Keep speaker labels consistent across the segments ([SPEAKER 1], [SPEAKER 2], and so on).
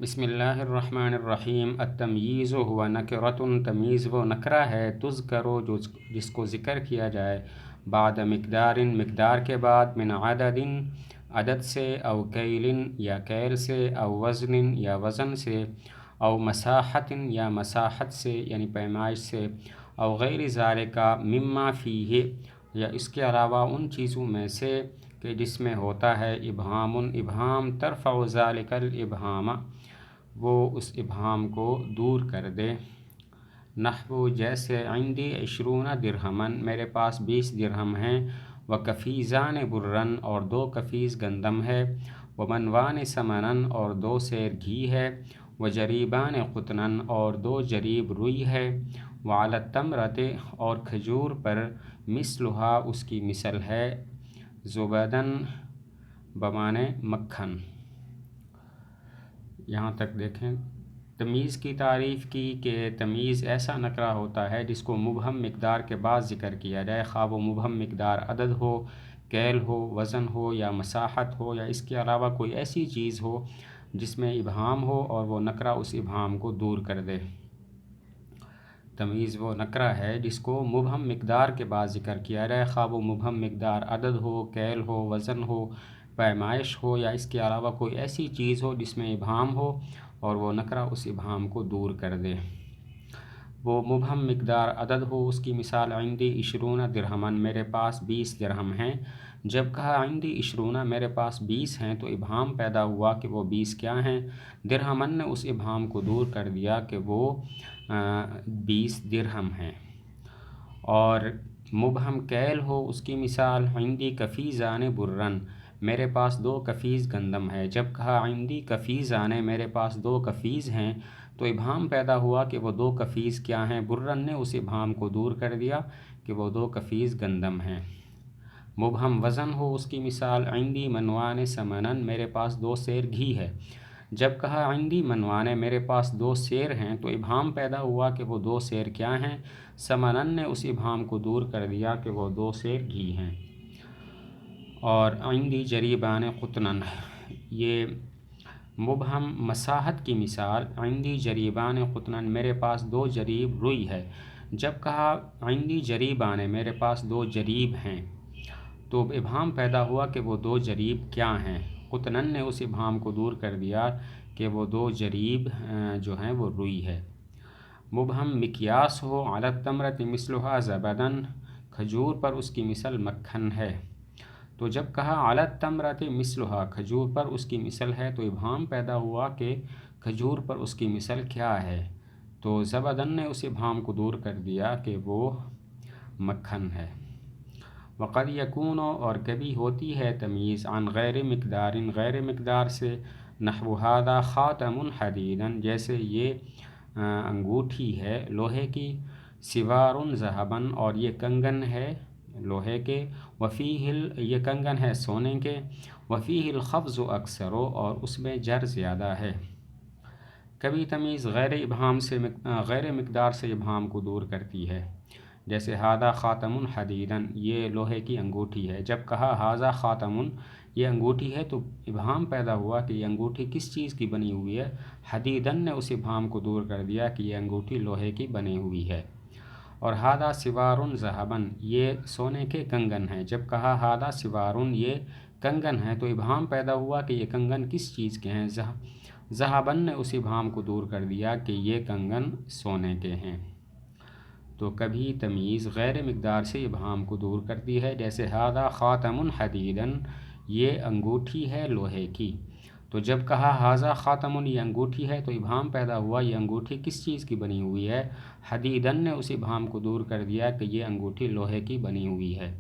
[SPEAKER 1] بسم اللہ الرحمن الرحیم۔ التمییز ہوا نکرۃ، تمییز وہ نکرہ ہے، تذکر جس کو ذکر کیا جائے، بعد مقدار مقدار کے بعد، من عدد عدد سے، او کیل یا کیل سے، او وزن یا وزن سے، او مساحت یا مساحت سے یعنی پیمائش سے، او غیر ذالک مما فیہ یا اس کے علاوہ ان چیزوں میں سے کہ جس میں ہوتا ہے ابہام ابہام، ترفع ذالک الابہام وہ اس ابہام کو دور کر دے۔ نحو جیسے عندی 20 درہمن میرے پاس 20 درہم ہیں، وکفیزان برن اور 2 کفیز گندم ہے، ومنوان سمنن اور 2 سیر گھی ہے، وجریبان قطنن اور 2 جریب روئی ہے، وعلی التمرۃ اور کھجور پر، مثلھا اس کی مثل ہے، زبدن بمعنی مکھن۔ یہاں تک دیکھیں تمییز کی تعریف کی کہ تمییز ایسا نکرہ ہوتا ہے جس کو مبہم مقدار کے بعد ذکر کیا جائے، خواہ وہ مبہم مقدار عدد ہو، کیل ہو، وزن ہو یا مساحت ہو، یا اس کے علاوہ کوئی ایسی چیز ہو جس میں ابہام ہو اور وہ نکرہ اس ابہام کو دور کر دے۔ تمییز وہ نکرہ ہے جس کو مبہم مقدار کے بعد ذکر کیا جائے، خواہ وہ مبہم مقدار عدد ہو، کیل ہو، وزن ہو، پیمائش ہو، یا اس کے علاوہ کوئی ایسی چیز ہو جس میں ابہام ہو اور وہ نکرہ اس ابہام کو دور کر دے۔ وہ مبہم مقدار عدد ہو، اس کی مثال عندی 20 درہمن میرے پاس 20 درہم ہیں۔ جب کہا عندی 20 میرے پاس 20 ہیں تو ابہام پیدا ہوا کہ وہ 20 کیا ہیں۔ درہمن نے اس ابہام کو دور کر دیا کہ وہ 20 درہم ہیں۔ اور مبہم کیل ہو، اس کی مثال عندی کفیزان برن میرے پاس 2 کفیز گندم ہے۔ جب کہا عندی کفیزان میرے پاس 2 کفیز ہیں تو ابہام پیدا ہوا کہ وہ 2 کفیز کیا ہیں۔ برن نے اس ابہام کو دور کر دیا کہ وہ 2 کفیز گندم ہیں۔ مبہم وزن ہو، اس کی مثال عندی منوان سمنن میرے پاس 2 سیر گھی ہے۔ جب کہا عندی منوان میرے پاس 2 سیر ہیں تو ابہام پیدا ہوا کہ وہ 2 سیر کیا ہیں۔ سمنن نے اس ابہام کو دور کر دیا کہ وہ 2 سیر گھی ہیں۔ اور عندی جریبان قطنن، یہ مبہم مساحت کی مثال عندی جریبان قطنن میرے پاس 2 جریب روئی ہے۔ جب کہا عندی جریبان میرے پاس 2 جریب ہیں تو ابہام پیدا ہوا کہ وہ 2 جریب کیا ہیں۔ قطنن نے اس ابہام کو دور کر دیا کہ وہ 2 جریب جو ہیں وہ روئی ہے۔ مبہم مقیاس ہو، علی التمرۃ مثلھا زبدن کھجور پر اس کی مثل مکھن ہے۔ تو جب کہا علی التمرۃ مثلھا کھجور پر اس کی مثل ہے تو ابہام پیدا ہوا کہ کھجور پر اس کی مثل کیا ہے، تو زبدن نے اس ابہام کو دور کر دیا کہ وہ مکھن ہے۔ وقد یکون اور کبھی ہوتی ہے تمییز عن غیر مقدار غیر مقدار سے، نحو ھذا خاتم حدید جیسے یہ انگوٹھی ہے لوہے کی، سوار ذھبا اور یہ کنگن ہے لوہے کے، وفیہ یہ کنگن ہے سونے کے، وفیہ الخفض اکثر اور اس میں جر زیادہ ہے۔ کبھی تمییز غیر ابہام سے غیر مقدار سے ابہام کو دور کرتی ہے، جیسے ھذا خاتم حدید یہ لوہے کی انگوٹھی ہے۔ جب کہا ھذا خاتم یہ انگوٹھی ہے تو ابہام پیدا ہوا کہ یہ انگوٹھی کس چیز کی بنی ہوئی ہے۔ حدیدن نے اس ابہام کو دور کر دیا کہ یہ انگوٹھی لوہے کی بنی ہوئی ہے۔ اور ھذا سوار ذھبا یہ سونے کے کنگن ہیں۔ جب کہا ھذا سوار یہ کنگن ہیں تو ابہام پیدا ہوا کہ یہ کنگن کس چیز کے ہیں۔ ذھبا نے اس ابہام کو دور کر دیا کہ یہ کنگن سونے کے ہیں۔ تو کبھی تمییز غیر مقدار سے ابہام کو دور کرتی ہے، جیسے ھذا خاتم حدید یہ انگوٹھی ہے لوہے کی۔ تو جب کہا ھذا خاتم یہ انگوٹھی ہے تو ابہام پیدا ہوا یہ انگوٹھی کس چیز کی بنی ہوئی ہے۔ حدیدن نے اس ابہام کو دور کر دیا کہ یہ انگوٹھی لوہے کی بنی ہوئی ہے۔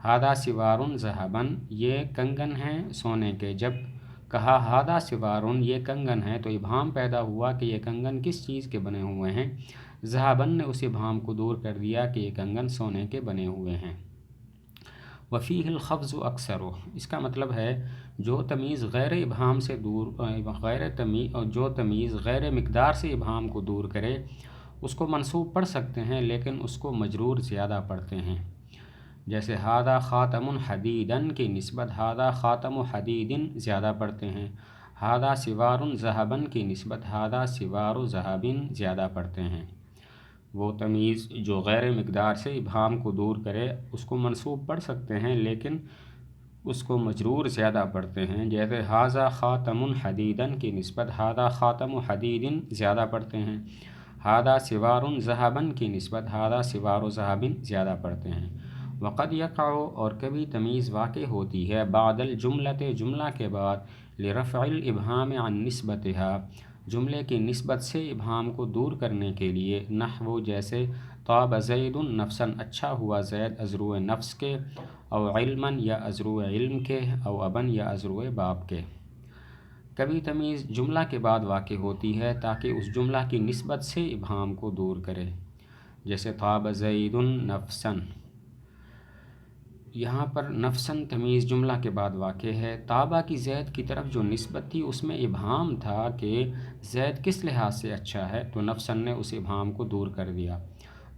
[SPEAKER 1] ھذا سوار ذھبا یہ کنگن ہیں سونے کے۔ جب کہا ھذا سوار یہ کنگن ہیں تو ابہام پیدا ہوا کہ یہ کنگن کس چیز کے بنے ہوئے ہیں۔ ذھبا نے اس ابہام کو دور کر دیا کہ یہ کنگن سونے کے بنے ہوئے ہیں۔ وفیہ الخفض اکثر اس کا مطلب ہے جو تمییز غیر ابہام سے دور جو تمییز غیر مقدار سے ابہام کو دور کرے اس کو منصوب پڑھ سکتے ہیں لیکن اس کو مجرور زیادہ پڑھتے ہیں، جیسے ھذا خاتم حدید کی نسبت ھذا خاتم حدید زیادہ پڑھتے ہیں۔ ہادہ سوار ذہبن کی نسبت ہادہ سوار ذہبن زیادہ پڑھتے ہیں۔ وہ تمیز جو غیر مقدار سے ابہام کو دور کرے اس کو منصوب پڑھ سکتے ہیں لیکن اس کو مجرور زیادہ پڑھتے ہیں، جیسے ہاذا خاتم حدیدن کی نسبت ہادہ خاتم حدیدن زیادہ پڑھتے ہیں۔ ہادہ سوار ذہبن کی نسبت ہادہ سوار ذہبن زیادہ پڑھتے ہیں۔ وقد یقع اور کبھی تمیز واقع ہوتی ہے بعد الجملۃ جملہ کے بعد لرفع الابہام عن نسبتها جملے کی نسبت سے ابہام کو دور کرنے کے لیے، نحو جیسے طاب زید نفسا اچھا ہوا زید ازرو نفس کے، او علما یا ازرو علم کے، او ابن یا ازرو باپ کے۔ کبھی تمیز جملہ کے بعد واقع ہوتی ہے تاکہ اس جملہ کی نسبت سے ابہام کو دور کرے، جیسے طاب زید نفسا۔ یہاں پر نفسن تمیز جملہ کے بعد واقع ہے۔ طابہ کی زید کی طرف جو نسبت تھی اس میں ابہام تھا کہ زید کس لحاظ سے اچھا ہے، تو نفسن نے اس ابہام کو دور کر دیا۔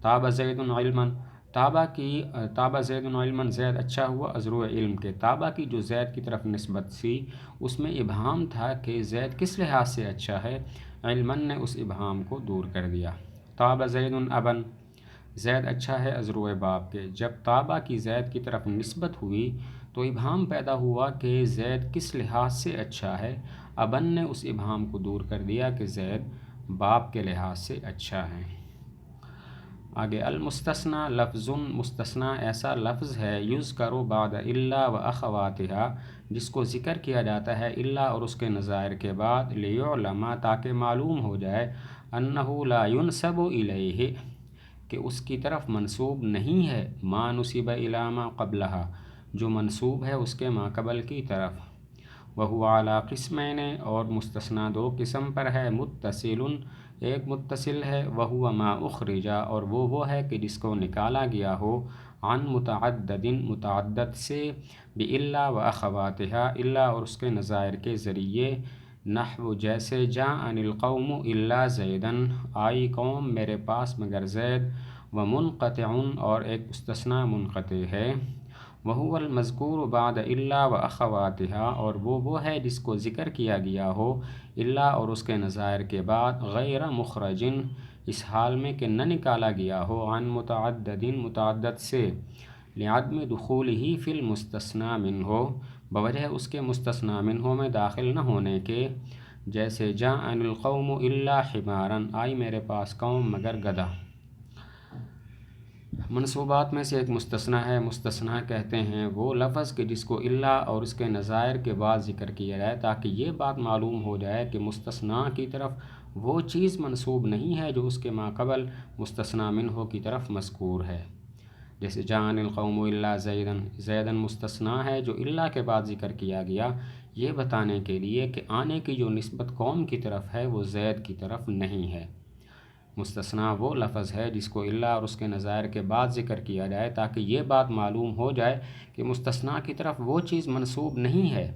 [SPEAKER 1] طاب زید علما طابہ زید علما زید اچھا ہوا ازرو علم کے۔ طابہ کی جو زید کی طرف نسبت تھی اس میں ابہام تھا کہ زید کس لحاظ سے اچھا ہے، علما نے اس ابہام کو دور کر دیا۔ طاب زید ابن زید اچھا ہے ازرو باپ کے۔ جب طابہ کی زید کی طرف نسبت ہوئی تو ابہام پیدا ہوا کہ زید کس لحاظ سے اچھا ہے، ابن نے اس ابہام کو دور کر دیا کہ زید باپ کے لحاظ سے اچھا ہے۔ آگے المستثنی لفظ مستثنی ایسا لفظ ہے یذکر بعد الا و اخواتها جس کو ذکر کیا جاتا ہے الا اور اس کے نظائر کے بعد، لیعلم تاکہ معلوم ہو جائے، انہ لا ینسب الیہ کہ اس کی طرف منسوب نہیں ہے، ما نسب الی ما قبلها جو منسوب ہے اس کے ما قبل کی طرف۔ وہو علی قسمین اور مستثنی دو قسم پر ہے، متصل ایک متصل ہے، وہو ما اخرج اور وہ ہے کہ جس کو نکالا گیا ہو، عن متعدد متعدد سے، بالا و اخواتها الا اور اس کے نظائر کے ذریعے، نحو جیسے جاءنی القوم الا زیدا آئی قوم میرے پاس مگر زید، ومنقطع اور ایک مستثنی منقطع ہے، وہو المذکور بعد الا و اخواتها اور وہ ہے جس کو ذکر کیا گیا ہو الا اور اس کے نظائر کے بعد، غیر مخرج اس حال میں کہ نہ نکالا گیا ہو، عن متعدد متعدد سے، لعدم دخولہ فی المستثنی منہ بوجہ اس کے مستثنی منہ میں داخل نہ ہونے کے، جیسے جاءنی القوم الا حمارا آئی میرے پاس قوم مگر گدھا۔ منصوبات میں سے ایک مستثنی ہے۔ مستثنی کہتے ہیں وہ لفظ کہ جس کو الا اور اس کے نظائر کے بعد ذکر کیا جائے تاکہ یہ بات معلوم ہو جائے کہ مستثنی کی طرف وہ چیز منسوب نہیں ہے جو اس کے ما قبل مستثنی منہ کی طرف مذکور ہے، جیسے جاءنی القوم الا زیدا، زیدن مستثنی ہے جو الا کے بعد ذکر کیا گیا یہ بتانے کے لیے کہ آنے کی جو نسبت قوم کی طرف ہے وہ زید کی طرف نہیں ہے۔ مستثنی وہ لفظ ہے جس کو الا اور اس کے نظائر کے بعد ذکر کیا جائے تاکہ یہ بات معلوم ہو جائے کہ مستثنی کی طرف وہ چیز منسوب نہیں ہے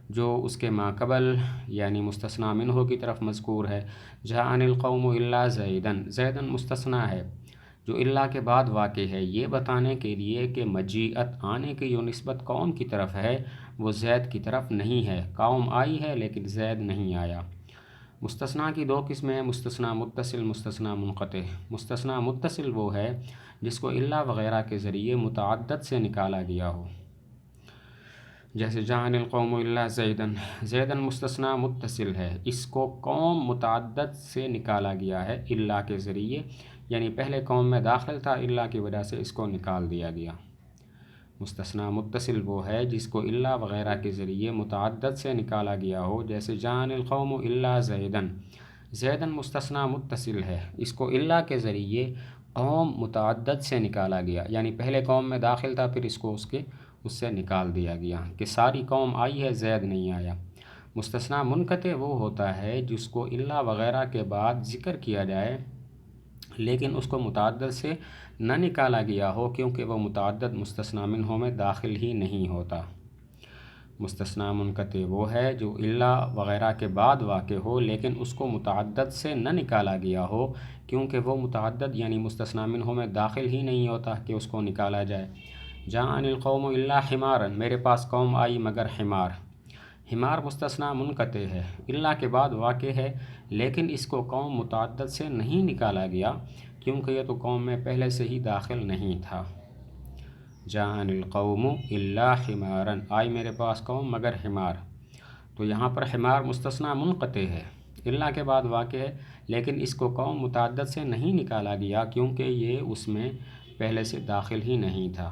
[SPEAKER 1] جو اس کے ما قبل یعنی مستثنی منہ کی طرف مذکور ہے۔ جاءنی القوم الا زیدن، زیدن مستثنی ہے جو الا کے بعد واقع ہے یہ بتانے کے لیے کہ مجیعت آنے کی جو نسبت قوم کی طرف ہے وہ زید کی طرف نہیں ہے، قوم آئی ہے لیکن زید نہیں آیا۔ مستثنی کی دو قسمیں ہیں، مستثنی متصل، مستثنی منقطع۔ مستثنی متصل وہ ہے جس کو الا وغیرہ کے ذریعے متعدد سے نکالا گیا ہو، جیسے جاءنی القوم الا زیدن، زیدن مستثنی متصل ہے، اس کو قوم متعدد سے نکالا گیا ہے الا کے ذریعے، یعنی پہلے قوم میں داخل تھا الا کی وجہ سے اس کو نکال دیا گیا۔ مستثنی متصل وہ ہے جس کو الا وغیرہ کے ذریعے متعدد سے نکالا گیا ہو، جیسے جاءنی القوم الا زیدن، زیدن مستثنی متصل ہے، اس کو الا کے ذریعے قوم متعدد سے نکالا گیا، یعنی پہلے قوم میں داخل تھا پھر اس کو اس سے نکال دیا گیا کہ ساری قوم آئی ہے زید نہیں آیا۔ مستثنی منقطع وہ ہوتا ہے جس کو الا وغیرہ کے بعد ذکر کیا جائے لیکن اس کو متعدد سے نہ نکالا گیا ہو کیونکہ وہ متعدد مستثنی منہ میں داخل ہی نہیں ہوتا۔ مستثنی منقطع وہ ہے جو الا وغیرہ کے بعد واقع ہو لیکن اس کو متعدد سے نہ نکالا گیا ہو کیونکہ وہ متعدد یعنی مستثنی منہ میں داخل ہی نہیں ہوتا کہ اس کو نکالا جائے۔ جاءنی القوم الا حمارا، میرے پاس قوم آئی مگر حمار، حمار مستثنیٰ منقطع ہے، الا کے بعد واقع ہے، لیکن اس کو قوم متعدد سے نہیں نکالا گیا کیونکہ یہ تو قوم میں پہلے سے ہی داخل نہیں تھا۔ جاءنی القوم الا حمارا، آئی میرے پاس قوم مگر حمار، تو یہاں پر حمار مستثنیٰ منقطع ہے، الا کے بعد واقع ہے، لیکن اس کو قوم متعدد سے نہیں نکالا گیا کیونکہ یہ اس میں پہلے سے داخل ہی نہیں تھا۔